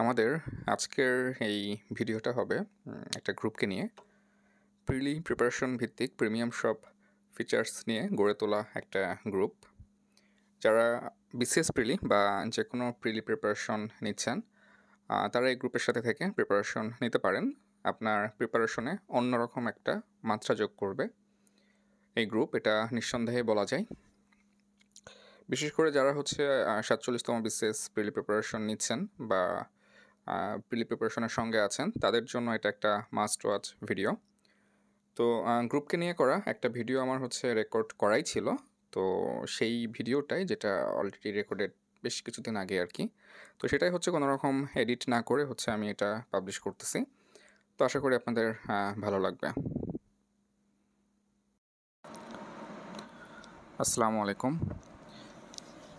আমাদের আজকের এই ভিডিওটা হবে একটা গ্রুপকে নিয়ে প্রিলি প্রিপারেশন ভিত্তিক প্রিমিয়াম সব ফিচার্স নিয়ে গড়ে তোলা একটা গ্রুপ। যারা বিসিএস প্রিলি বা যে কোনো প্রিলি প্রিপারেশন নিচ্ছেন তারা এই গ্রুপের সাথে থেকে প্রিপারেশন নিতে পারেন। আপনার প্রিপারেশনে অন্যরকম একটা মাত্রা যোগ করবে এই গ্রুপ, এটা নিঃসন্দেহে বলা যায়। বিশেষ করে যারা হচ্ছে 47তম বিসিএস প্রিলি প্রিপারেশন নিচ্ছেন বা প্রিলি প্রিপারেশনের সঙ্গে আছেন, তাদের জন্য এটা একটা মাস্ট ওয়াচ ভিডিও। তো গ্রুপকে নিয়ে করা একটা ভিডিও আমার হচ্ছে রেকর্ড করাই ছিল। তো সেই ভিডিওটাই, যেটা অলরেডি রেকর্ডেড বেশ কিছুদিন আগে আর কি, তো সেটাই হচ্ছে কোনো রকম এডিট না করে হচ্ছে আমি এটা পাবলিশ করতেছি। তো আশা করি আপনাদের ভালো লাগবে। আসসালামু আলাইকুম।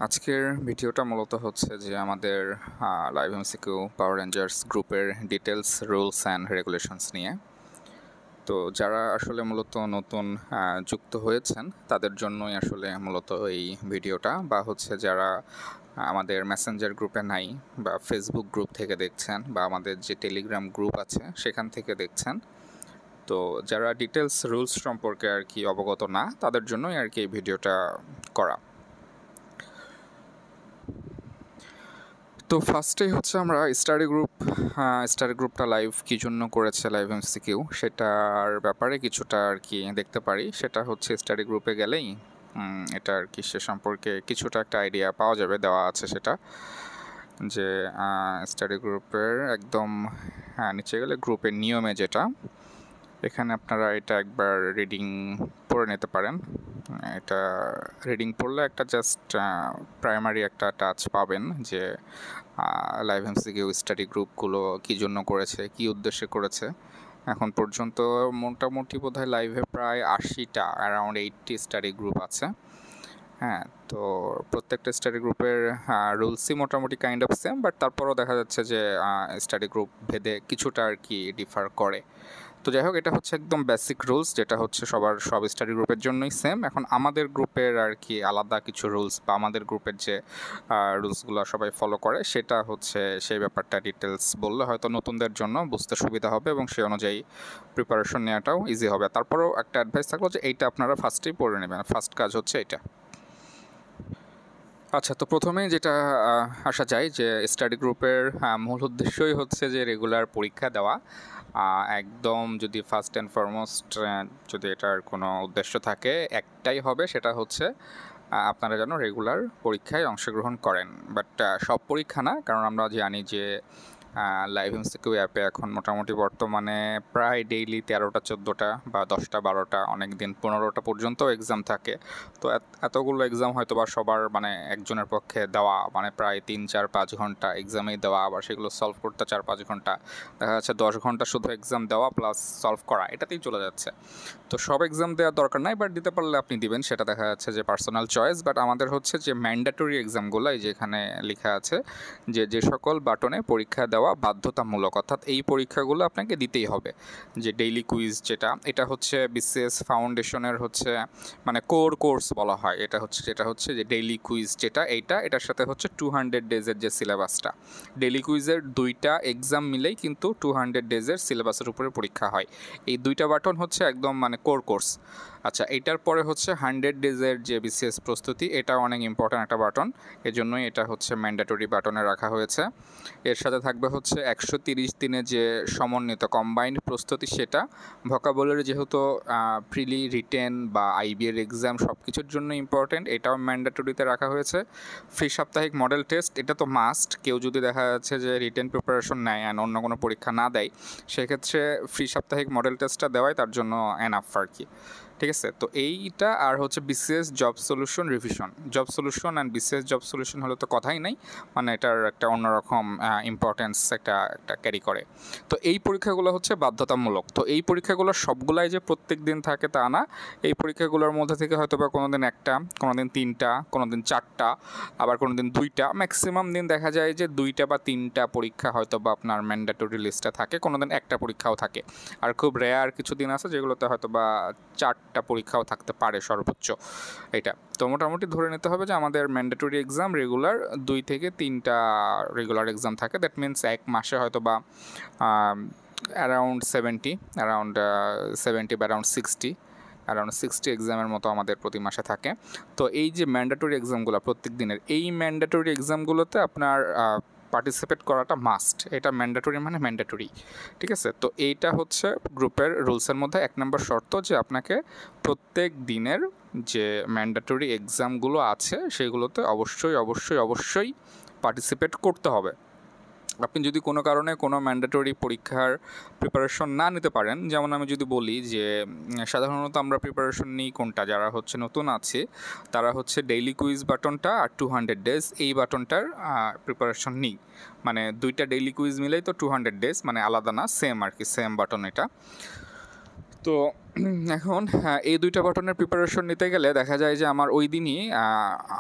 আজকের ভিডিওটা মূলত হচ্ছে যে আমাদের লাইভ এমসিকিউ পাওয়ার রেঞ্জার্স গ্রুপের ডিটেলস, রুলস অ্যান্ড রেগুলেশনস নিয়ে। তো যারা আসলে মূলত নতুন যুক্ত হয়েছেন তাদের জন্যই আসলে মূলত এই ভিডিওটা, বা হচ্ছে যারা আমাদের মেসেঞ্জার গ্রুপে নাই বা ফেসবুক গ্রুপ থেকে দেখছেন বা আমাদের যে টেলিগ্রাম গ্রুপ আছে সেখান থেকে দেখছেন, তো যারা ডিটেলস রুলস সম্পর্কে আর কি অবগত না, তাদের জন্যই আর কি এই ভিডিওটা করা। তো ফার্স্টেই হচ্ছে আমরা স্টাডি গ্রুপটা লাইভ কী জন্য করেছে লাইভ এমসিকিউ সেটার ব্যাপারে কিছুটা আর কি দেখতে পারি। সেটা হচ্ছে স্টাডি গ্রুপে গেলেই এটা আর কি সে সম্পর্কে কিছুটা একটা আইডিয়া পাওয়া যাবে, দেওয়া আছে সেটা, যে স্টাডি গ্রুপের একদম নিচে গেলে গ্রুপের নিয়মে যেটা, এখানে আপনারা এটা একবার রিডিং পড়ে নিতে পারেন। এটা রিডিং পড়লে একটা জাস্ট প্রাইমারি একটা টাচ পাবেন যে লাইভ এমসিকিউ স্টাডি গ্রুপগুলো কী জন্য করেছে, কী উদ্দেশ্যে করেছে। এখন পর্যন্ত মোটামুটি বোধহয় লাইভে প্রায় 80টা, অ্যারাউন্ড 80 স্টাডি গ্রুপ আছে। হ্যাঁ, তো প্রত্যেকটা স্টাডি গ্রুপের রুলসই মোটামুটি কাইন্ড অফ সেম, বাট তারপরও দেখা যাচ্ছে যে স্টাডি গ্রুপ ভেদে কিছুটা আর কি ডিফার করে। তো যাই হোক, এটা হচ্ছে একদম বেসিক রুলস, যেটা হচ্ছে সব স্টাডি গ্রুপের জন্যই সেম। এখন আমাদের গ্রুপের আর কি আলাদা কিছু রুলস, বা আমাদের গ্রুপের যে রুলসগুলো সবাই ফলো করে সেটা হচ্ছে, সেই ব্যাপারটা ডিটেলস বললে হয়তো নতুনদের জন্য বুঝতে সুবিধা হবে এবং সেই অনুযায়ী প্রিপারেশন নেওয়াটাও ইজি হবে। তারপরেও একটা অ্যাডভাইস থাকলো যে এইটা আপনারা ফার্স্টেই পড়ে নেবেন, ফার্স্ট কাজ হচ্ছে এটা। আচ্ছা, তো প্রথমে যেটা আসা যায় যে স্টাডি গ্রুপের মূল উদ্দেশ্যই হচ্ছে যে রেগুলার পরীক্ষা দেওয়া। একদম যদি ফার্স্ট অ্যান্ড ফরমোস্ট যদি এটার কোনো উদ্দেশ্য থাকে, একটাই হবে, সেটা হচ্ছে আপনারা যেন রেগুলার পরীক্ষায় অংশগ্রহণ করেন। বাট সব পরীক্ষা না, কারণ আমরা জানি যে লাইভ এমসিকিউ অ্যাপে এখন মোটামুটি বর্তমানে প্রায় ডেইলি 13টা 14টা বা 10টা 12টা, অনেক দিন 15টা পর্যন্ত এক্সাম থাকে। তো এতগুলো এক্সাম হয়তো বা সবার মানে একজনের পক্ষে দেওয়া মানে প্রায় 3-4-5 ঘন্টা এক্সামেই দেওয়া, আবার সেগুলো সলভ করতে 4-5 ঘন্টা, দেখা যাচ্ছে 10 ঘন্টা শুধু এক্সাম দেওয়া প্লাস সলভ করা, এটাতেই চলে যাচ্ছে। তো সব এক্সাম দেওয়ার দরকার নাই, বাট দিতে পারলে আপনি দিবেন, সেটা দেখা যাচ্ছে যে পার্সোনাল চয়েস। বাট আমাদের হচ্ছে যে ম্যান্ডেটরি এক্সামগুলো, এই যে এখানে লেখা আছে যে সকল বাটনে পরীক্ষা দেওয়া বাধ্যতামূলক, অর্থাৎ এই পরীক্ষাগুলো আপনাকে দিতেই হবে। যে ডেইলি কুইজ এটা হচ্ছে বিসিএস ফাউন্ডেশনের হচ্ছে মানে কোর কোর্স বলা হয়, যেটা হচ্ছে যে ডেইলি কুইজ এটার সাথে হচ্ছে 200 ডেজের যে সিলেবাসটা, ডেইলি কুইজের 2টা এক্সাম মিলেই কিন্তু 200 ডেজের সিলেবাসের উপরে পরীক্ষা হয়। এই 2টা বাটন হচ্ছে একদম মানে কোর কোর্স। আচ্ছা, এটার পরে হচ্ছে 100 ডেজের যে বিসিএস প্রস্তুতি, এটা অনেক ইম্পর্ট্যান্ট একটা বাটন, এজন্যই এটা হচ্ছে ম্যান্ডেটরি বাটনে রাখা হয়েছে। এর সাথে থাকবে হচ্ছে 130 দিনে যে সমন্বিত কম্বাইন্ড প্রস্তুতি, সেটা ভোকাবুলারি যেহেতু প্রিলি রিটেন বা আইবিএর এক্সাম সব কিছুর জন্য ইম্পর্টেন্ট, এটাও ম্যান্ডেটরিতে রাখা হয়েছে। ফ্রি সাপ্তাহিক মডেল টেস্ট, এটা তো মাস্ট, কেউ যদি দেখা যাচ্ছে যে রিটেন প্রিপারেশন নেয় অ্যান্ড অন্য কোনো পরীক্ষা না দেয়, সেক্ষেত্রে ফ্রি সাপ্তাহিক মডেল টেস্টটা দেওয়াই তার জন্য এনাফ আর কি। ঠিক আছে, তো এইটা আর হচ্ছে BCS job solution revision, job solution and BCS job solution হলে তো কথাই নাই, মানে এটার একটা অন্যরকম ইম্পর্টেন্স একটা ক্যারি করে। তো এই পরীক্ষাগুলো হচ্ছে বাধ্যতামূলক। তো এই পরীক্ষাগুলো সবগুলাই যে প্রত্যেক দিন থাকে তা না, এই পরীক্ষাগুলোর মধ্যে থেকে হয়তো বা কোনো দিন একটা, কোনো দিন 3টা, কোনো দিন 4টা, আবার কোনো দিন 2টা, ম্যাক্সিমাম দিন দেখা যায় যে 2টা বা 3টা পরীক্ষা হয়তো বা আপনার ম্যান্ডেটরি লিস্টে থাকে, কোনো দিন একটা পরীক্ষাও থাকে। আর খুব রেয়ার কিছু দিন আছে যেগুলোতে হয়তো বা 4টা একটা পরীক্ষাও থাকতে পারে সর্বোচ্চ এটা। তো মোটামুটি ধরে নিতে হবে যে আমাদের ম্যান্ডেটরি এক্সাম রেগুলার 2 থেকে 3টা রেগুলার এক্সাম থাকে। দ্যাট মিনস এক মাসে হয়তো বা অ্যারাউন্ড 70 বা অ্যারাউন্ড 60 এক্সামের মতো আমাদের প্রতি মাসে থাকে। তো এই যে ম্যান্ডেটরি এক্সামগুলো প্রত্যেক দিনের, এই ম্যান্ডেটরি এক্সামগুলোতে আপনার পার্টিসিপেট করাটা মাস্ট। এটা ম্যান্ডেটরি মানে ম্যান্ডেটরি, ঠিক আছে? তো এইটা হচ্ছে গ্রুপের রুলসের মধ্যে 1 নম্বর শর্ত, যে আপনাকে প্রত্যেক দিনের যে ম্যান্ডেটরি এক্সামগুলো আছে সেগুলোতে অবশ্যই পার্টিসিপেট করতে হবে। আপনি যদি কোনো কারণে কোনো ম্যান্ডেটরি পরীক্ষার প্রিপারেশন না নিতে পারেন, যেমন আমি যদি বলি যে সাধারণত আমরা প্রিপারেশন নিই কোনটা, যারা হচ্ছে নতুন আছে তারা হচ্ছে ডেইলি কুইজ বাটনটা আর 200 ডেজ এই বাটনটার প্রিপারেশন নিই। মানে 2টা ডেইলি কুইজ মিলেই তো 200 ডেজ, মানে আলাদা না, সেম আর কি, সেম বাটন এটা। তো এখন এই 2টা বাটনের প্রিপারেশন নিতে গেলে দেখা যায় যে আমার ওই দিনই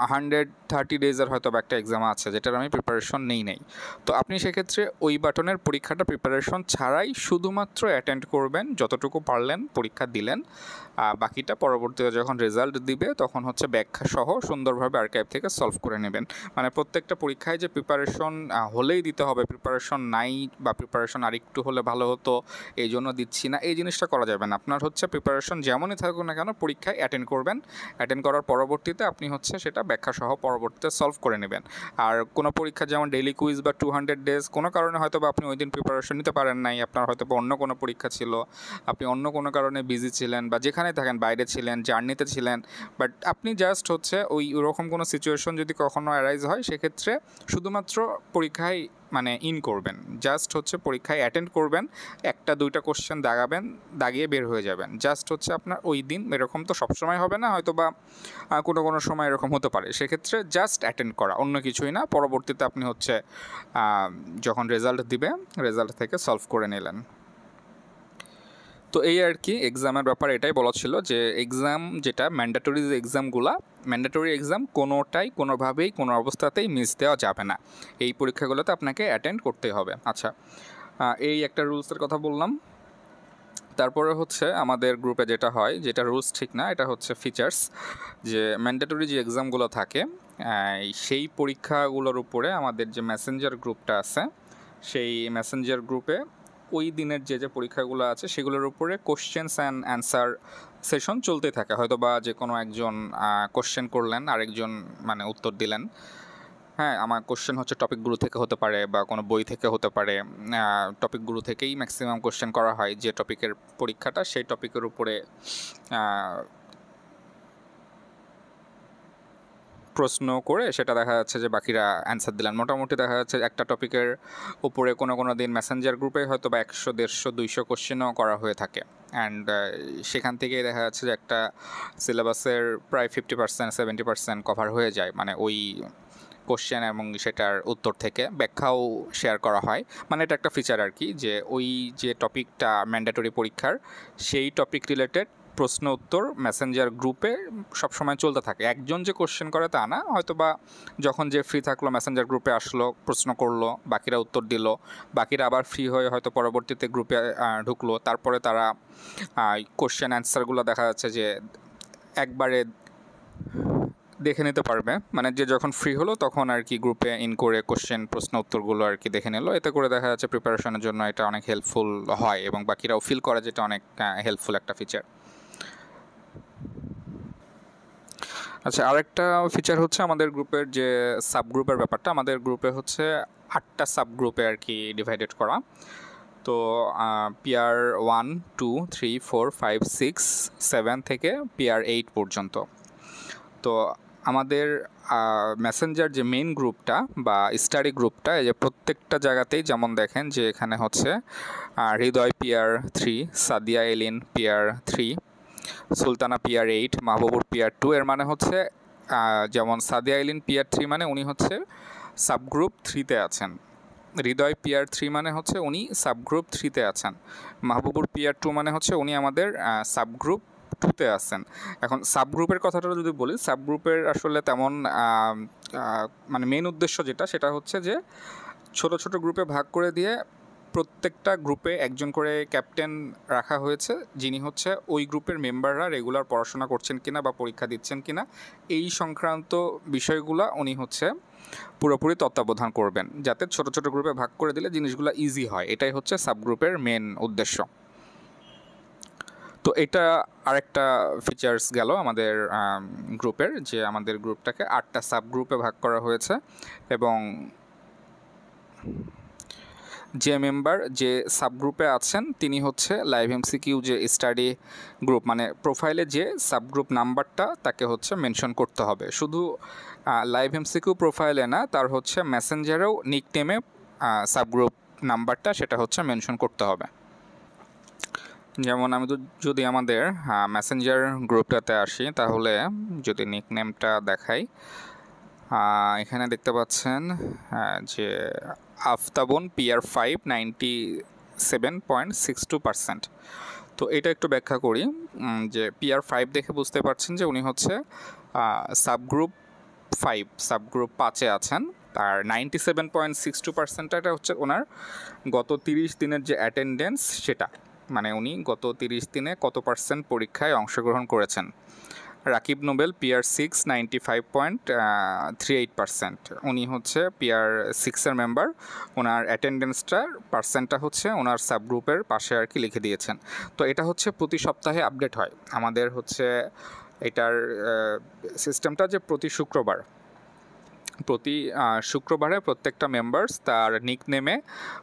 130 ডেজের হয়তো একটা এক্সাম আছে যেটার আমি প্রিপারেশন নেই। তো আপনি সেক্ষেত্রে ওই বাটনের পরীক্ষাটা প্রিপারেশন ছাড়াই শুধুমাত্র অ্যাটেন্ড করবেন, যতটুকু পারলেন পরীক্ষা দিলেন, বাকিটা পরবর্তীতে যখন রেজাল্ট দিবে তখন হচ্ছে ব্যাখ্যা সহ সুন্দরভাবে আর্কাইভ থেকে সলভ করে নেবেন। মানে প্রত্যেকটা পরীক্ষায় যে প্রিপারেশন হলেই দিতে হবে, প্রিপারেশন নাই বা প্রিপারেশন আরেকটু হলে ভালো হতো এই জন্য দিচ্ছি না, এই জিনিসটা করা যাবে না। আপনার হচ্ছে প্রিপারেশন যেমনই থাকুক না কেন পরীক্ষায় অ্যাটেন্ড করবেন, অ্যাটেন্ড করার পরবর্তীতে আপনি হচ্ছে সেটা ব্যাখ্যা সহ পরবর্তীতে সলভ করে নেবেন। আর কোনো পরীক্ষা যেমন ডেইলি কুইজ বা 200 ডেজ কোনো কারণে হয়তো বা আপনি ওই দিন প্রিপারেশন নিতে পারেন নাই, আপনার হয়তো বা অন্য কোনো পরীক্ষা ছিল, আপনি অন্য কোনো কারণে বিজি ছিলেন বা যেখানে থাকেন, বাইরে ছিলেন, জার্নিতে ছিলেন, বাট আপনি জাস্ট হচ্ছে ওরকম কোনো সিচুয়েশন যদি কখনো অ্যারাইজ হয় সেক্ষেত্রে শুধুমাত্র পরীক্ষায় মানে করবেন, জাস্ট হচ্ছে পরীক্ষায় অ্যাটেন্ড করবেন, 1-2টা কোশ্চেন দাগিয়ে বের হয়ে যাবেন। জাস্ট হচ্ছে আপনার ওই দিন, এরকম তো সবসময় হবে না, হয়তো বা কোনো সময় এরকম হতে পারে, সেক্ষেত্রে জাস্ট অ্যাটেন্ড করা, অন্য কিছুই না। পরবর্তীতে আপনি হচ্ছে যখন রেজাল্ট দিবে রেজাল্ট থেকে সলভ করে নিলেন। তো এই আর কি এক্সামের ব্যাপারে এটাই বলা ছিল যে এক্সাম যেটা ম্যান্ডেটরি যে এক্সামগুলো, ম্যান্ডেটরি এক্সাম কোনোটাই কোনোভাবেই কোনো অবস্থাতেই মিস দেওয়া যাবে না, এই পরীক্ষাগুলোতে আপনাকে অ্যাটেন্ড করতে হবে। আচ্ছা, এই একটা রুলসের কথা বললাম। তারপরে হচ্ছে আমাদের গ্রুপে যেটা হয়, যেটা রুলস ঠিক না, এটা হচ্ছে ফিচার্স, যে ম্যান্ডেটরি যে এক্সামগুলো থাকে সেই পরীক্ষাগুলোর উপরে আমাদের যে মেসেঞ্জার গ্রুপটা আছে, সেই মেসেঞ্জার গ্রুপে ওই দিনের যে পরীক্ষাগুলো আছে সেগুলোর উপরে কোশ্চেন্স অ্যান্ড অ্যান্সার সেশন চলতে থাকে। হয়তো বা যে কোনো একজন কোশ্চেন করলেন, আরেকজন মানে উত্তর দিলেন। হ্যাঁ, আমার কোশ্চেন হচ্ছে টপিকগুলো থেকে হতে পারে বা কোনো বই থেকে হতে পারে, টপিকগুলো থেকেই ম্যাক্সিমাম কোশ্চেন করা হয়। যে টপিকের পরীক্ষাটা সেই টপিকের উপরে প্রশ্ন করে সেটা দেখা যাচ্ছে যে বাকিরা অ্যান্সার দিলেন। মোটামুটি দেখা যাচ্ছে একটা টপিকের উপরে কোনো দিন মেসেঞ্জার গ্রুপে হয়তো বা 100, 150, 200 কোশ্চেনও করা হয়ে থাকে। অ্যান্ড সেখান থেকেই দেখা যাচ্ছে যে একটা সিলেবাসের প্রায় 50%, 70% কভার হয়ে যায়, মানে ওই কোশ্চেন এবং সেটার উত্তর থেকে ব্যাখ্যাও শেয়ার করা হয়। মানে এটা একটা ফিচার আর কি, যে ওই যে টপিকটা ম্যান্ডেটরি পরীক্ষার সেই টপিক রিলেটেড প্রশ্ন উত্তর মেসেঞ্জার গ্রুপে সবসময় চলতে থাকে। একজন যে কোশ্চেন করে তা না, হয়তো বা যখন যে ফ্রি থাকলো মেসেঞ্জার গ্রুপে আসলো, প্রশ্ন করলো, বাকিরা উত্তর দিল, বাকিরা আবার ফ্রি হয়ে হয়তো পরবর্তীতে গ্রুপে ঢুকলো, তারপরে তারা কোশ্চেন অ্যান্সারগুলো দেখা যাচ্ছে যে একবারে দেখে নিতে পারবে। মানে যে যখন ফ্রি হলো তখন আর কি গ্রুপে করে কোশ্চেন প্রশ্ন উত্তরগুলো আর কি দেখে নিল। এতে করে দেখা যাচ্ছে প্রিপারেশনের জন্য এটা অনেক হেল্পফুল হয় এবং বাকিরাও ফিল করে যেটা অনেক হেল্পফুল একটা ফিচার। আচ্ছা, আরেকটা ফিচার হচ্ছে আমাদের গ্রুপের যে সাবগ্রুপের ব্যাপারটা। আমাদের গ্রুপে হচ্ছে 8টা সাবগ্রুপে আর কি ডিভাইডেড করা। তো PR 1, 2, 3, 4, 5, 6, 7 থেকে PR 8 পর্যন্ত। তো আমাদের মেসেঞ্জার যে মেইন গ্রুপটা বা স্টাডি গ্রুপটা, এই যে প্রত্যেকটা জায়গাতেই যেমন দেখেন যে এখানে হচ্ছে হৃদয় PR 3, Sadia এলিন PR 3, Sultana PR 8, Mahbubur PR 2। এর মানে হচ্ছে যেমন সাদিয়া এলিন PR 3 মানে উনি হচ্ছে সাবগ্রুপ 3-তে আছেন, হৃদয় PR 3 মানে হচ্ছে উনি সাবগ্রুপ 3-তে আছেন, মাহবুবুর PR 2 মানে হচ্ছে উনি আমাদের সাবগ্রুপ 2-তে আছেন। এখন সাবগ্রুপের কথাটা যদি বলি, সাবগ্রুপের আসলে তেমন মানে মেইন উদ্দেশ্য যেটা, সেটা হচ্ছে যে ছোট ছোট গ্রুপে ভাগ করে দিয়ে প্রত্যেকটা গ্রুপে একজন করে ক্যাপ্টেন রাখা হয়েছে, যিনি হচ্ছে ওই গ্রুপের মেম্বাররা রেগুলার পড়াশোনা করছেন কিনা বা পরীক্ষা দিচ্ছেন কিনা এই সংক্রান্ত বিষয়গুলো উনি হচ্ছে পুরোপুরি তত্ত্বাবধান করবেন, যাতে ছোট ছোট গ্রুপে ভাগ করে দিলে জিনিসগুলো ইজি হয়। এটাই হচ্ছে সাবগ্রুপের মেন উদ্দেশ্য। তো এটা আরেকটা ফিচার্স গেল আমাদের গ্রুপের, যে আমাদের গ্রুপটাকে 8টা সাবগ্রুপে ভাগ করা হয়েছে এবং যে মেম্বার যে সাবগ্রুপে আছেন তিনি হচ্ছে লাইভ এমসিকিউ যে স্টাডি গ্রুপ, মানে প্রোফাইলে যে সাবগ্রুপ নাম্বারটা তাকে হচ্ছে মেনশন করতে হবে। শুধু লাইভ এমসিকিউ প্রোফাইলে না, তার হচ্ছে মেসেঞ্জারেও নিকনেমে সাবগ্রুপ নাম্বারটা সেটা হচ্ছে মেনশন করতে হবে। যেমন আমি যদি আমাদের মেসেঞ্জার গ্রুপটাতে আসি, তাহলে যদি নিকনেমটা দেখাই, এখানে দেখতে পাচ্ছেন যে আফতাবুন PR5 97.62%। তো এটা একটু ব্যাখ্যা করি, যে PR5 দেখে বুঝতে পারছেন যে উনি হচ্ছে সাবগ্রুপ 5 আছেন। আর 97.62%টা হচ্ছে ওনার গত 30 দিনের যে অ্যাটেন্ডেন্স সেটা, মানে উনি গত 30 দিনে কত পার্সেন্ট পরীক্ষায় অংশগ্রহণ করেছেন। রাকিব নোবেল PR6 95.38%, উনি হচ্ছে PR6-এর মেম্বার। ওনার অ্যাটেন্ডেন্সটার পার্সেন্টটা হচ্ছে ওনার সাবগ্রুপের পাশে আর কি লিখে দিয়েছেন। তো এটা হচ্ছে প্রতি সপ্তাহে আপডেট হয় আমাদের হচ্ছে এটার সিস্টেমটা, যে প্রতি শুক্রবারে প্রত্যেকটা মেম্বার্স তার নিকনেমে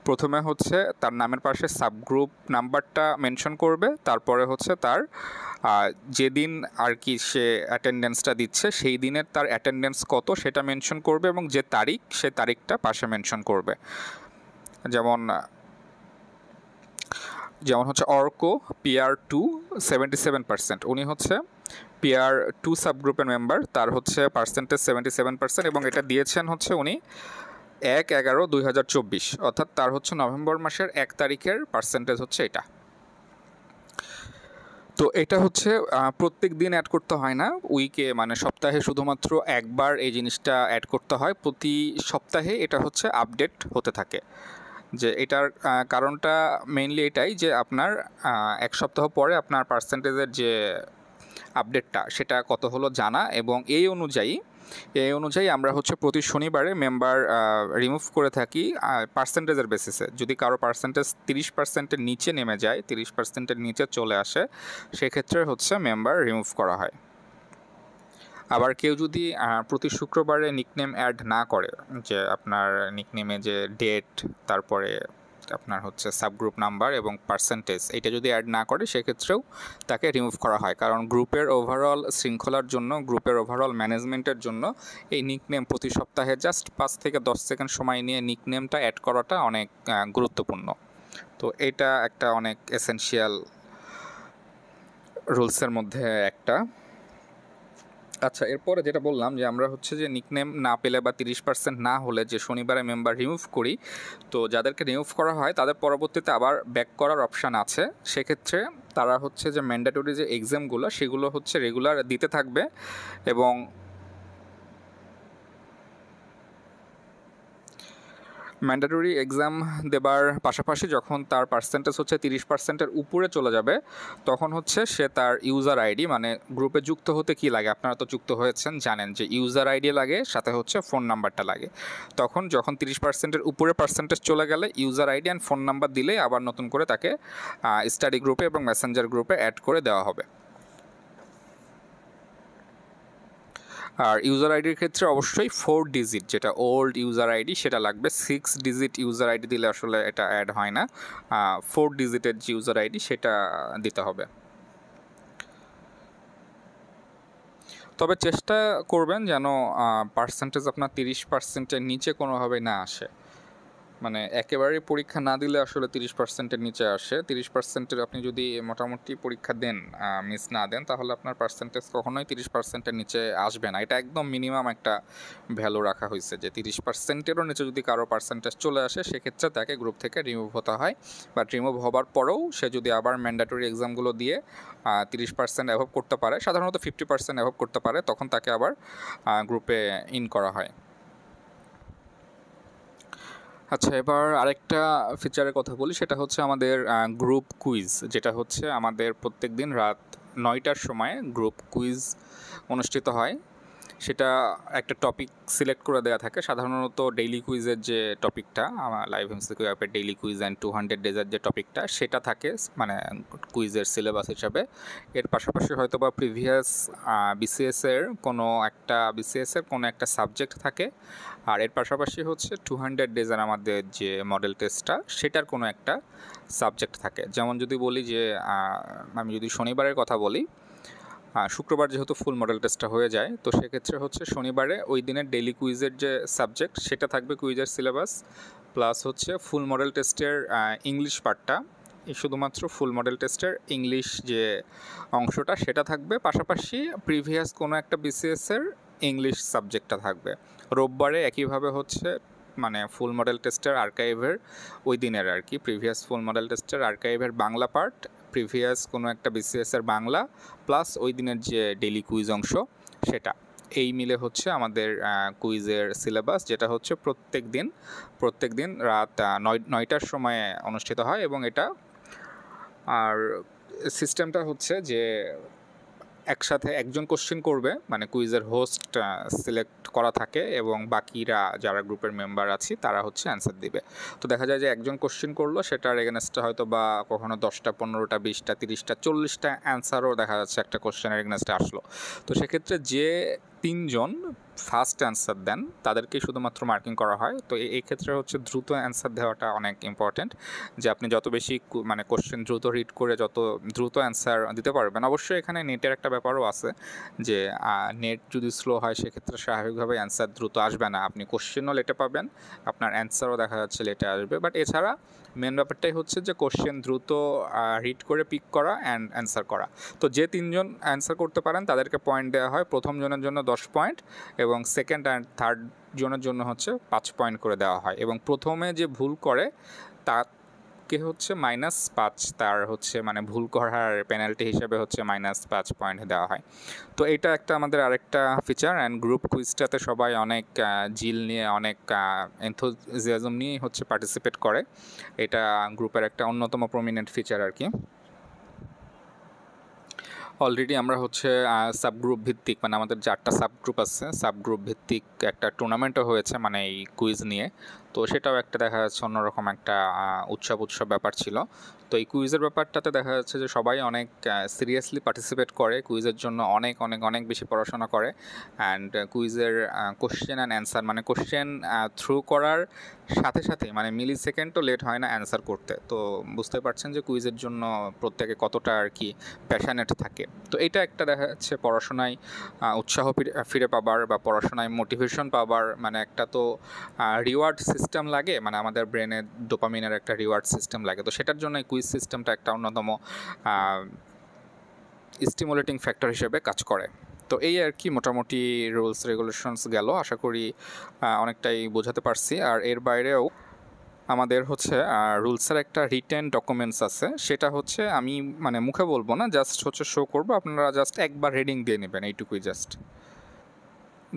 প্রথমে হচ্ছে তার নামের পাশে সাবগ্রুপ নাম্বারটা মেনশন করবে, তারপরে হচ্ছে তার যেদিন আর কি সে অ্যাটেন্ডেন্সটা দিচ্ছে সেই দিনের তার অ্যাটেন্ডেন্স কত সেটা মেনশন করবে, এবং যে তারিখ সে তারিখটা পাশে মেনশন করবে। যেমন হচ্ছে অর্ক PR2 77%, উনি হচ্ছে PR2 সাবগ্রুপের মেম্বার, তার হচ্ছে পার্সেন্টেজ 77%, এবং এটা দিয়েছেন হচ্ছে উনি 1/11/2024, অর্থাৎ তার হচ্ছে নভেম্বর মাসের 1 তারিখের পার্সেন্টেজ হচ্ছে এটা। তো এটা হচ্ছে প্রত্যেক দিন অ্যাড করতে হয় না, উইকে মানে সপ্তাহে শুধুমাত্র একবার এই জিনিসটা অ্যাড করতে হয়। প্রতি সপ্তাহে এটা হচ্ছে আপডেট হতে থাকে। যে এটার কারণটা মেইনলি এটাই যে আপনার 1 সপ্তাহ পরে আপনার পার্সেন্টেজের যে আপডেটটা সেটা কত হলো জানা, এবং এই অনুযায়ী আমরা হচ্ছে প্রতি শনিবারে মেম্বার রিমুভ করে থাকি পার্সেন্টেজের বেসিসে। যদি কারো পার্সেন্টেজ 30%-এর নিচে নেমে যায়, 30%-এর নিচে চলে আসে, সেক্ষেত্রে হচ্ছে মেম্বার রিমুভ করা হয়। আবার কেউ যদি প্রতি শুক্রবারে নিকনেম অ্যাড না করে, যে আপনার নিকনেমে যে ডেট, তারপরে আপনার হচ্ছে সাবগ্রুপ নাম্বার এবং পার্সেন্টেজ, এটা যদি অ্যাড না করে সেক্ষেত্রেও তাকে রিমুভ করা হয়। কারণ গ্রুপের ওভারঅল শৃঙ্খলার জন্য, গ্রুপের ওভারঅল ম্যানেজমেন্টের জন্য এই নিকনেম প্রতি সপ্তাহে জাস্ট 5 থেকে 10 সেকেন্ড সময় নিয়ে নিকনেমটা অ্যাড করাটা অনেক গুরুত্বপূর্ণ। তো এটা একটা অনেক এসেনশিয়াল রুলসের মধ্যে একটা। আচ্ছা, এরপরে যেটা বললাম যে আমরা হচ্ছে যে নিকনেম না পেলে বা 30% না হলে যে শনিবারে মেম্বার রিমুভ করি, তো যাদেরকে রিমুভ করা হয় তাদের পরবর্তীতে আবার ব্যাক করার অপশান আছে। সেক্ষেত্রে তারা হচ্ছে যে ম্যান্ডেটরি যে এক্সামগুলো সেগুলো হচ্ছে রেগুলার দিতে থাকবে, এবং ম্যান্ডেটরি এক্সাম দেবার পাশাপাশি যখন তার পার্সেন্টেজ হচ্ছে 30%-এর উপরে চলে যাবে, তখন হচ্ছে সে তার ইউজার আইডি, মানে গ্রুপে যুক্ত হতে কি লাগে, আপনারা তো যুক্ত হয়েছেন জানেন যে ইউজার আইডি লাগে, সাথে হচ্ছে ফোন নাম্বারটা লাগে। যখন 30%-এর উপরে পার্সেন্টেজ চলে গেলে user ID and phone number দিলে আবার নতুন করে তাকে স্টাডি গ্রুপে এবং মেসেঞ্জার গ্রুপে অ্যাড করে দেওয়া হবে। আর ইউজার আইডির ক্ষেত্রে অবশ্যই 4 ডিজিট, যেটা ওল্ড ইউজার আইডি সেটা লাগবে। 6 ডিজিট ইউজার আইডি দিলে আসলে এটা অ্যাড হয় না। 4 ডিজিটের যে ইউজার আইডি সেটা দিতে হবে। তবে চেষ্টা করবেন যেন পার্সেন্টেজ আপনার 30%-এর নিচে কোনোভাবে না আসে। মানে একেবারেই পরীক্ষা না দিলে আসলে 30%-এর নিচে আসে। 30%-এর আপনি যদি মোটামুটি পরীক্ষা দেন, মিস না দেন, তাহলে আপনার পার্সেন্টেজ কখনোই 30%-এর নিচে আসবে না। এটা একদম মিনিমাম একটা ভ্যালু রাখা হয়েছে, যে 30%-এরও নিচে যদি কারো পার্সেন্টেজ চলে আসে সেক্ষেত্রে তাকে গ্রুপ থেকে রিমুভ হতে হয়। বাট রিমুভ হবার পরেও সে যদি আবার ম্যান্ডেটরি এক্সামগুলো দিয়ে 30% অ্যাভব করতে পারে, সাধারণত 50% অ্যাভব করতে পারে, তখন তাকে আবার গ্রুপে ইন করা হয়। আচ্ছা, এবার আরেকটা ফিচারের কথা বলি, সেটা হচ্ছে আমাদের গ্রুপ কুইজ, যেটা হচ্ছে আমাদের প্রত্যেকদিন রাত 9টার সময় গ্রুপ কুইজ অনুষ্ঠিত হয়। সেটা একটা টপিক সিলেক্ট করে দেওয়া থাকে, সাধারণত ডেইলি কুইজের যে টপিকটা, আমার লাইভ এমসিকিউ অ্যাপের ডেইলি কুইজ অ্যান্ড 200 ডেজের যে টপিকটা, সেটা থাকে মানে কুইজের সিলেবাস হিসাবে। এর পাশাপাশি হয়তো বা প্রিভিয়াস বিসিএসের কোনো একটা সাবজেক্ট থাকে। আর এর পাশাপাশি হচ্ছে 200 ডেজের আমাদের যে মডেল টেস্টটা, সেটার কোনো একটা সাবজেক্ট থাকে। যেমন যদি বলি যে আমি যদি শনিবারের কথা বলি, শুক্রবার যেহেতু ফুল মডেল টেস্টটা হয়ে যায়, তো সেক্ষেত্রে হচ্ছে শনিবারে ওই দিনের ডেইলি কুইজের যে সাবজেক্ট, সেটা থাকবে কুইজের সিলেবাস, প্লাস হচ্ছে ফুল মডেল টেস্টের ইংলিশ পার্টটা, শুধুমাত্র ফুল মডেল টেস্টের ইংলিশ যে অংশটা সেটা থাকবে, পাশাপাশি প্রিভিয়াস কোনো একটা বিসিএসের ইংলিশ সাবজেক্টটা থাকবে। রোববারে একইভাবে হচ্ছে মানে ফুল মডেল টেস্টের আর্কাইভের ওই দিনের আর কি, প্রিভিয়াস ফুল মডেল টেস্টের আর্কাইভের বাংলা পার্ট, প্রিভিয়াস কোনো একটা বিসিএসের বাংলা, প্লাস ওই দিনের যে ডেইলি কুইজ অংশ সেটা, এই মিলে হচ্ছে আমাদের কুইজের সিলেবাস, যেটা হচ্ছে প্রত্যেক দিন রাত 9টার সময় অনুষ্ঠিত হয়। এবং এটা আর সিস্টেমটা হচ্ছে যে একসাথে একজন কোশ্চেন করবে, মানে কুইজের হোস্ট সিলেক্ট করা থাকে এবং বাকিরা যারা গ্রুপের মেম্বার আছি তারা হচ্ছে অ্যান্সার দিবে। তো দেখা যায় যে একজন কোশ্চেন করলো, সেটার এগেনস্টে হয়তো বা কখনো 10টা 15টা 20টা 30টা 40টা অ্যান্সারও দেখা যাচ্ছে একটা কোশ্চেনের এগেনস্টে আসলো। তো সেক্ষেত্রে যে 3জন ফার্স্ট অ্যান্সার দেন তাদেরকেই শুধুমাত্র মার্কিং করা হয়। তো এই ক্ষেত্রে হচ্ছে দ্রুত অ্যান্সার দেওয়াটা অনেক ইম্পর্ট্যান্ট, যে আপনি যত বেশি মানে কোশ্চেন দ্রুত রিড করে যত দ্রুত অ্যান্সার দিতে পারবেন। অবশ্যই এখানে নেটের একটা ব্যাপারও আছে, যে নেট যদি স্লো হয় সেক্ষেত্রে স্বাভাবিকভাবে অ্যান্সার দ্রুত আসবে না, আপনি কোশ্চেনও লেটে পাবেন, আপনার অ্যান্সারও দেখা যাচ্ছে লেটে আসবে। বাট এছাড়া মেন ব্যাপারটাই হচ্ছে যে কোশ্চেন দ্রুত রিড করে পিক করা অ্যান্ড অ্যান্সার করা। তো যে 3জন অ্যান্সার করতে পারেন তাদেরকে পয়েন্ট দেওয়া হয়, প্রথম জনের জন্য 10 পয়েন্ট এবং সেকেন্ড অ্যান্ড থার্ড জনের জন্য হচ্ছে 5 পয়েন্ট করে দেওয়া হয়। এবং প্রথমে যে ভুল করে তাকে হচ্ছে -5, তার হচ্ছে মানে ভুল করার পেনাল্টি হিসেবে হচ্ছে -5 পয়েন্ট দেওয়া হয়। তো এইটা একটা আমাদের আরেকটা ফিচার। অ্যান্ড গ্রুপ কুইজটাতে সবাই অনেক জিল নিয়ে, অনেক এনথুজিয়াজম নিয়ে হচ্ছে পার্টিসিপেট করে। এটা গ্রুপের একটা অন্যতম প্রমিনেন্ট ফিচার আর কি। অলরেডি আমরা হচ্ছে সাবগ্রুপ ভিত্তিক, মানে আমাদের 4টা সাবগ্রুপ আছে, সাবগ্রুপ ভিত্তিক একটা টুর্নামেন্টও হয়েছে মানে এই কুইজ নিয়ে। তো সেটাও একটা দেখা যাচ্ছে অন্যরকম একটা উৎসব ব্যাপার ছিল। তো এই কুইজের ব্যাপারটাতে দেখা যাচ্ছে যে সবাই অনেক সিরিয়াসলি পার্টিসিপেট করে, কুইজের জন্য অনেক অনেক অনেক বেশি পড়াশোনা করে। অ্যান্ড কুইজের কোশ্চেন অ্যান্ড অ্যান্সার, মানে কোশ্চেন থ্রু করার সাথে সাথে মানে মিলি সেকেন্ডও লেট হয় না অ্যান্সার করতে। তো বুঝতে পারছেন যে কুইজের জন্য প্রত্যেকে কতটা আর কি প্যাশনেট থাকে। তো এটা একটা দেখা যাচ্ছে পড়াশোনায় উৎসাহ ফিরে পাবার বা পড়াশোনায় মোটিভেশন পাবার মানে একটা তো রিওয়ার্ড সিস্টেম লাগে, মানে আমাদের ব্রেনে ডোপামিনের একটা রিওয়ার্ড সিস্টেম লাগে। তো সেটার জন্য এই কুইজ সিস্টেমটা একটা অন্যতম স্টিমুলেটিং ফ্যাক্টর হিসেবে কাজ করে। তো এই আর কি মোটামুটি রুলস রেগুলেশনস গেল, আশা করি অনেকটাই বোঝাতে পারছি। আর এর বাইরেও আমাদের হচ্ছে রুলসের একটা রিটেন ডকুমেন্টস আছে, সেটা হচ্ছে আমি মানে মুখে বলবো না, জাস্ট হচ্ছে শো করবো, আপনারা জাস্ট একবার রিডিং দিয়ে নেবেন, এইটুকুই জাস্ট,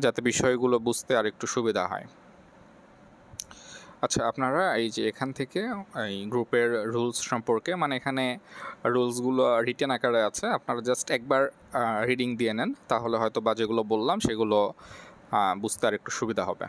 যাতে বিষয়গুলো বুঝতে আর একটু সুবিধা হয়। আচ্ছা, আপনারা এই যে এখান থেকে এই গ্রুপের রুলস সম্পর্কে, মানে এখানে রুলসগুলো রিটেন আকারে আছে, আপনারা জাস্ট একবার রিডিং দিয়ে নেন, তাহলে হয়তো বা যেগুলো বললাম সেগুলো বুঝতে আর একটু সুবিধা হবে।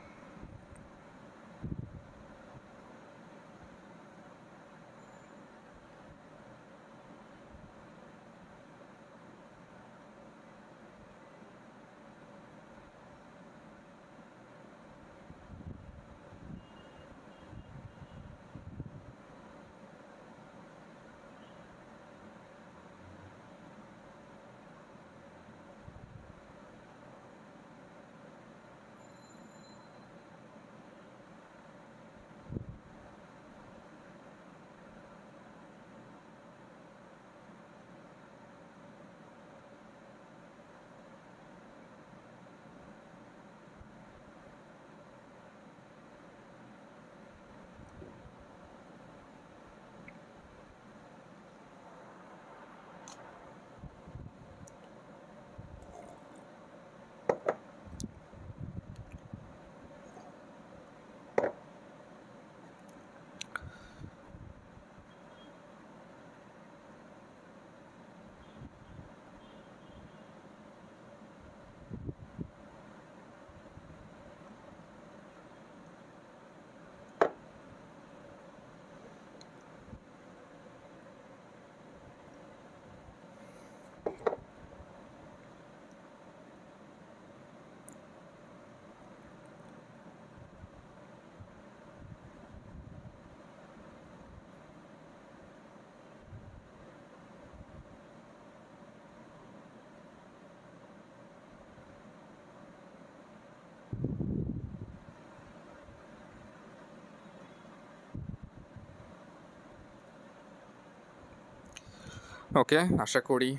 ওকে, আশা করি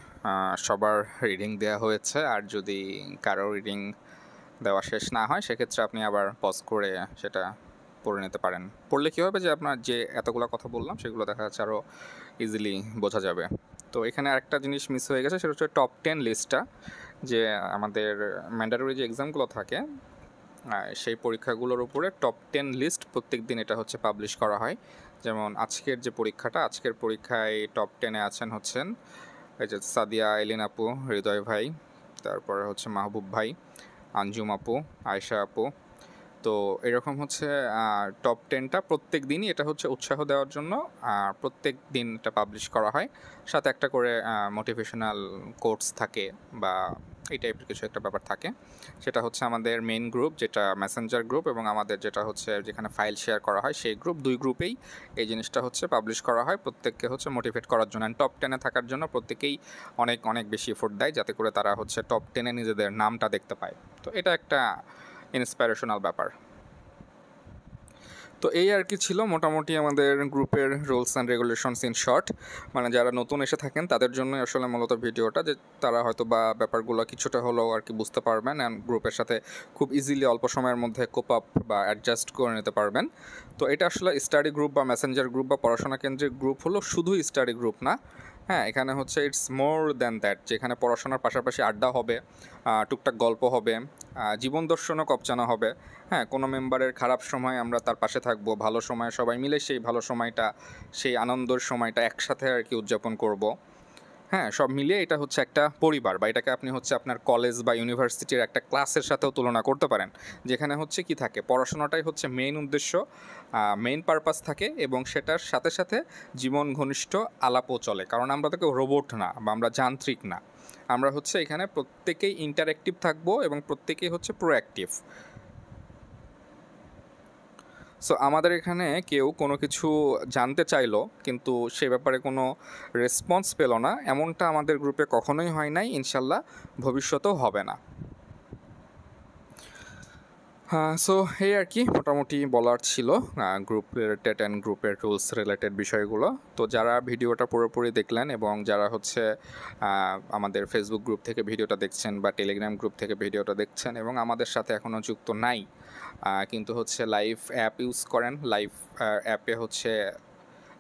সবার রিডিং দেওয়া হয়েছে। আর যদি কারো রিডিং দেওয়া শেষ না হয় সেক্ষেত্রে আপনি আবার পজ করে সেটা পড়ে নিতে পারেন। পড়লে কী হবে যে আপনার যে এতগুলো কথা বললাম সেগুলো দেখা যাচ্ছে আরও ইজিলি বোঝা যাবে। তো এখানে আরেকটা জিনিস মিস হয়ে গেছে, সেটা হচ্ছে টপ 10 লিস্টটা। যে আমাদের ম্যান্ডেটরি যে এক্সামগুলো থাকে সেই পরীক্ষাগুলোর উপরে টপ 10 লিস্ট প্রত্যেক দিন এটা হচ্ছে পাবলিশ করা হয়। যেমন আজকের যে পরীক্ষাটা, আজকের পরীক্ষায় টপ 10-এ হচ্ছেন এই যে সাদিয়া এলিন আপু, হৃদয় ভাই, তারপরে হচ্ছে মাহবুব ভাই, আঞ্জুম আপু, আয়েশা আপু। তো এরকম হচ্ছে টপ 10টা প্রত্যেক দিনই এটা হচ্ছে উৎসাহ দেওয়ার জন্য প্রত্যেক দিন এটা পাবলিশ করা হয়। সাথে একটা করে মোটিভেশনাল কোটস থাকে বা এই টাইপের কিছু একটা ব্যাপার থাকে। সেটা হচ্ছে আমাদের মেইন গ্রুপ, যেটা মেসেঞ্জার গ্রুপ, এবং আমাদের যেটা হচ্ছে যেখানে ফাইল শেয়ার করা হয় সেই গ্রুপ, দুই গ্রুপেই এই জিনিসটা হচ্ছে পাবলিশ করা হয় প্রত্যেককে হচ্ছে মোটিভেট করার জন্য। টপ 10-এ থাকার জন্য প্রত্যেকেই অনেক অনেক বেশি এফোর্ট দেয় যাতে করে তারা হচ্ছে টপ 10-এ নিজেদের নামটা দেখতে পায়। তো এটা একটা ইন্সপাইরেশনাল ব্যাপার। তো এই আর কি ছিল মোটামুটি আমাদের গ্রুপের rules and regulations in short. মানে যারা নতুন এসে থাকেন তাদের জন্য আসলে মূলত ভিডিওটা, যে তারা হয়তো বা ব্যাপারগুলো কিছুটা হলেও আর কি বুঝতে পারবেন অ্যান্ড গ্রুপের সাথে খুব ইজিলি অল্প সময়ের মধ্যে কোপ আপ বা অ্যাডজাস্ট করে নিতে পারবেন। তো এটা আসলে স্টাডি গ্রুপ বা মেসেঞ্জার গ্রুপ বা পড়াশোনা কেন্দ্রিক গ্রুপ হলো শুধু স্টাডি গ্রুপ না। হ্যাঁ, এখানে হচ্ছে ইটস মোর দ্যান দ্যাট, যেখানে পড়াশোনার পাশাপাশি আড্ডা হবে, টুকটাক গল্প হবে, জীবন দর্শনও কপচানো হবে। হ্যাঁ, কোনো মেম্বারের খারাপ সময় আমরা তার পাশে থাকবো, ভালো সময় সবাই মিলে সেই ভালো সময়টা, সেই আনন্দের সময়টা একসাথে আর কি উদযাপন করব। হ্যাঁ, সব মিলিয়ে এটা হচ্ছে একটা পরিবার, বা এটাকে আপনি হচ্ছে আপনার কলেজ বা ইউনিভার্সিটির একটা ক্লাসের সাথেও তুলনা করতে পারেন, যেখানে হচ্ছে কি থাকে, পড়াশোনাটাই হচ্ছে মেইন উদ্দেশ্য, মেইন পারপাস থাকে, এবং সেটার সাথে সাথে জীবন ঘনিষ্ঠ আলাপও চলে। কারণ আমরা তো কেউ রোবট না বা আমরা যান্ত্রিক না। আমরা হচ্ছে এখানে প্রত্যেকেই ইন্টারঅ্যাক্টিভ থাকবো এবং প্রত্যেকেই হচ্ছে প্রোঅ্যাক্টিভ। সো আমাদের এখানে কেউ কোনো কিছু জানতে চাইলো কিন্তু সে ব্যাপারে কোনো রেসপন্স পেল না, এমনটা আমাদের গ্রুপে কখনোই হয় নাই, ইনশাল্লাহ ভবিষ্যতেও হবে না। হ্যাঁ, সো এই আর কি মোটামুটি বলার ছিল গ্রুপ রিলেটেড অ্যান্ড গ্রুপের রুলস রিলেটেড বিষয়গুলো। তো যারা ভিডিওটা পুরোপুরি দেখলেন এবং যারা হচ্ছে আমাদের ফেসবুক গ্রুপ থেকে ভিডিওটা দেখছেন বা টেলিগ্রাম গ্রুপ থেকে ভিডিওটা দেখছেন এবং আমাদের সাথে এখনও যুক্ত নাই, কিন্তু হচ্ছে লাইভ অ্যাপ ইউজ করেন, লাইভ অ্যাপে হচ্ছে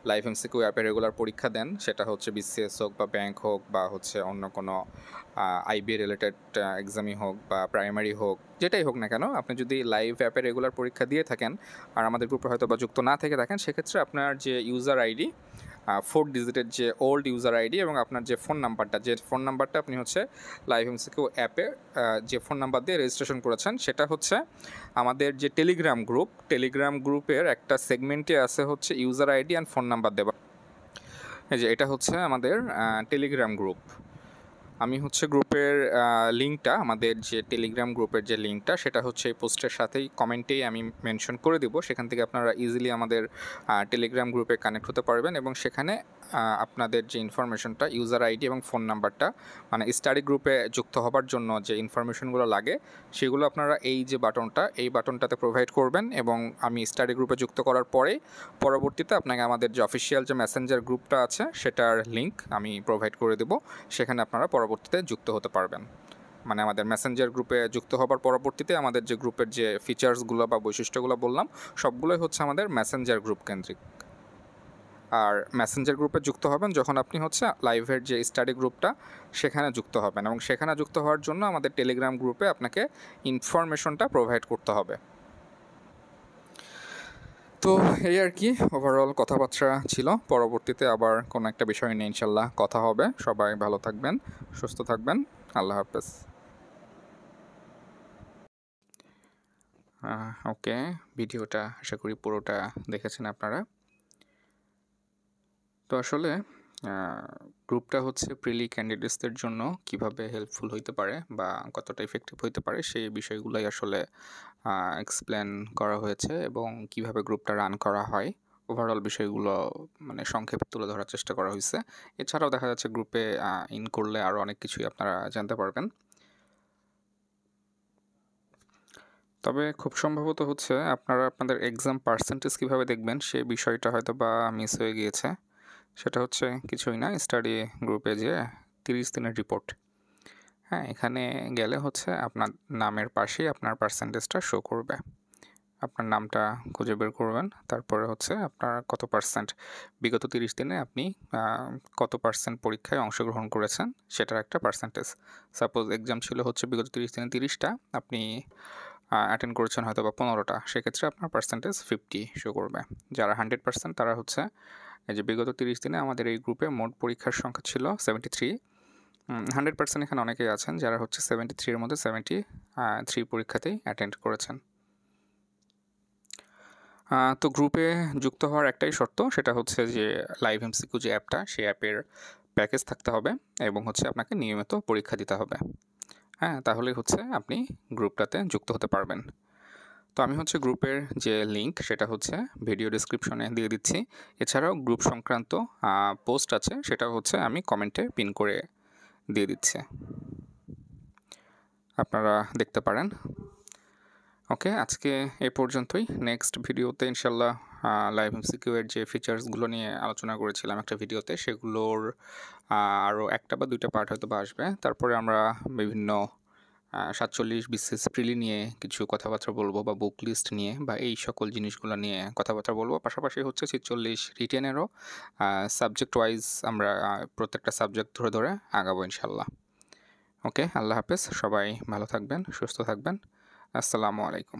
লাইভ এমসিকিউ অ্যাপে রেগুলার পরীক্ষা দেন, সেটা হচ্ছে বিসিএস হোক বা ব্যাংক হোক বা হচ্ছে অন্য কোনো আইবি রিলেটেড এক্সামই হোক বা প্রাইমারি হোক, যেটাই হোক না কেন, আপনি যদি লাইভ অ্যাপে রেগুলার পরীক্ষা দিয়ে থাকেন আর আমাদের গ্রুপে হয়তো বা যুক্ত না থেকে থাকেন, সেক্ষেত্রে আপনার যে ইউজার আইডি, 4 ডিজিটের যে ওল্ড ইউজার আইডি, এবং আপনার যে ফোন নাম্বারটা, আপনি হচ্ছে লাইভ এমসিকিউ অ্যাপে যে ফোন নাম্বার দিয়ে রেজিস্ট্রেশন করেছেন, সেটা হচ্ছে আমাদের যে টেলিগ্রাম গ্রুপের একটা সেগমেন্টে আছে হচ্ছে user ID and phone number দেওয়া। এই যে এটা হচ্ছে আমাদের টেলিগ্রাম গ্রুপ। আমি হচ্ছে গ্রুপের লিঙ্কটা, আমাদের যে টেলিগ্রাম গ্রুপের যে লিঙ্কটা, সেটা হচ্ছে এই পোস্টের সাথেই কমেন্টেই আমি মেনশন করে দিব। সেখান থেকে আপনারা ইজিলি আমাদের টেলিগ্রাম গ্রুপে কানেক্ট হতে পারবেন এবং সেখানে আপনাদের যে ইনফরমেশনটা, ইউজার আইডি এবং ফোন নাম্বারটা, মানে স্টাডি গ্রুপে যুক্ত হবার জন্য যে ইনফরমেশনগুলো লাগে সেগুলো আপনারা এই যে বাটনটা, এই বাটনটাতে প্রোভাইড করবেন, এবং আমি স্টাডি গ্রুপে যুক্ত করার পরে পরবর্তীতে আপনাকে আমাদের যে অফিসিয়াল যে মেসেঞ্জার গ্রুপটা আছে সেটার লিঙ্ক আমি প্রোভাইড করে দেবো। সেখানে আপনারা পরবর্তীতে যুক্ত হতে পারবেন। মানে আমাদের মেসেঞ্জার গ্রুপে যুক্ত হবার পরবর্তীতে আমাদের যে গ্রুপের যে ফিচার্সগুলো বা বৈশিষ্ট্যগুলো বললাম, সবগুলোই হচ্ছে আমাদের মেসেঞ্জার গ্রুপ কেন্দ্রিক। আর মেসেঞ্জার গ্রুপে যুক্ত হবেন যখন আপনি হচ্ছে লাইভের যে স্টাডি গ্রুপটা সেখানে যুক্ত হবেন, এবং সেখানে যুক্ত হওয়ার জন্য আমাদের টেলিগ্রাম গ্রুপে আপনাকে ইনফরমেশনটা প্রোভাইড করতে হবে। তো এই আর কি ওভারঅল কথাবার্তা ছিল। পরবর্তীতে আবার কোনো একটা বিষয় নিয়ে ইনশাল্লাহ কথা হবে। সবাই ভালো থাকবেন, সুস্থ থাকবেন। আল্লাহ হাফেজ। ওকে, ভিডিওটা আশা করি পুরোটা দেখেছেন আপনারা। তো আসলে গ্রুপটা হচ্ছে প্রিলি ক্যান্ডিডেটসদের জন্য কিভাবে হেল্পফুল হইতে পারে বা কতটা ইফেক্টিভ হইতে পারে সেই বিষয়গুলোই আসলে এক্সপ্লেন করা হয়েছে, এবং কিভাবে গ্রুপটা রান করা হয় ওভারঅল বিষয়গুলো মানে সংক্ষেপে তুলে ধরার চেষ্টা করা হয়েছে। এছাড়াও দেখা যাচ্ছে গ্রুপে ইন করলে আরও অনেক কিছুই আপনারা জানতে পারবেন। তবে খুব সম্ভবত হচ্ছে আপনারা আপনাদের এক্সাম পার্সেন্টেজ কীভাবে দেখবেন সে বিষয়টা হয়তো বা মিস হয়ে গিয়েছে। সেটা হচ্ছে কিছুই না, স্টাডি গ্রুপে যে 30 দিনের রিপোর্ট। হ্যাঁ, এখানে গেলে হচ্ছে আপনার নামের পাশেই আপনার পার্সেন্টেজটা শো করবে। আপনার নামটা খুঁজে বের করবেন, তারপরে হচ্ছে আপনার কত পার্সেন্ট বিগত 30 দিনে আপনি কত পার্সেন্ট পরীক্ষায় অংশগ্রহণ করেছেন সেটার একটা পার্সেন্টেজ। সাপোজ এক্সাম ছিল হচ্ছে বিগত 30 দিনে 30টা, আপনি অ্যাটেন্ড করেছেন হয়তো বা 15টা, সেক্ষেত্রে আপনার পার্সেন্টেজ 50 শো করবে। যারা 100% তারা হচ্ছে এই যে বিগত 30 দিনে আমাদের এই গ্রুপে মোট পরীক্ষার সংখ্যা ছিল 73। 100% এখানে অনেকেই আছেন যারা হচ্ছে 73 এর মধ্যে 73 পরীক্ষাতেই অ্যাটেন্ড করেছেন। তো গ্রুপে যুক্ত হওয়ার একটাই শর্ত, সেটা হচ্ছে যে লাইভ এমসিকিউ যে অ্যাপটা, সেই অ্যাপের প্যাকেজ থাকতে হবে এবং হচ্ছে আপনাকে নিয়মিত পরীক্ষা দিতে হবে। হ্যাঁ, তাহলেই হচ্ছে আপনি গ্রুপটাতে যুক্ত হতে পারবেন। তো আমি হচ্ছে গ্রুপের যে লিঙ্ক সেটা হচ্ছে ভিডিও ডেসক্রিপশনে দিয়ে দিচ্ছি। এছাড়াও গ্রুপ সংক্রান্ত পোস্ট আছে, সেটা হচ্ছে আমি কমেন্টে পিন করে দিয়ে দিচ্ছি, আপনারা দেখতে পারেন। ওকে, আজকে এ পর্যন্তই। নেক্সট ভিডিওতে ইনশাল্লাহ লাইভ এমসিকিউ এর যে ফিচার্সগুলো নিয়ে আলোচনা করেছিলাম একটা ভিডিওতে, সেগুলোর আরও একটা বা দুইটা পার্ট হয়তো বা আসবে। তারপরে আমরা বিভিন্ন 47 বিসিএস প্রিলি নিয়ে কিছু কথাবার্তা বলবো, বা বুক লিস্ট নিয়ে, বা এই সকল জিনিসগুলো নিয়ে কথাবার্তা বলবো। পাশাপাশি হচ্ছে 46 রিটেনেরও সাবজেক্ট ওয়াইজ আমরা প্রত্যেকটা সাবজেক্ট ধরে ধরে আগাবো ইনশাল্লাহ। ওকে, আল্লাহ হাফেজ, সবাই ভালো থাকবেন, সুস্থ থাকবেন। আসসালামু আলাইকুম।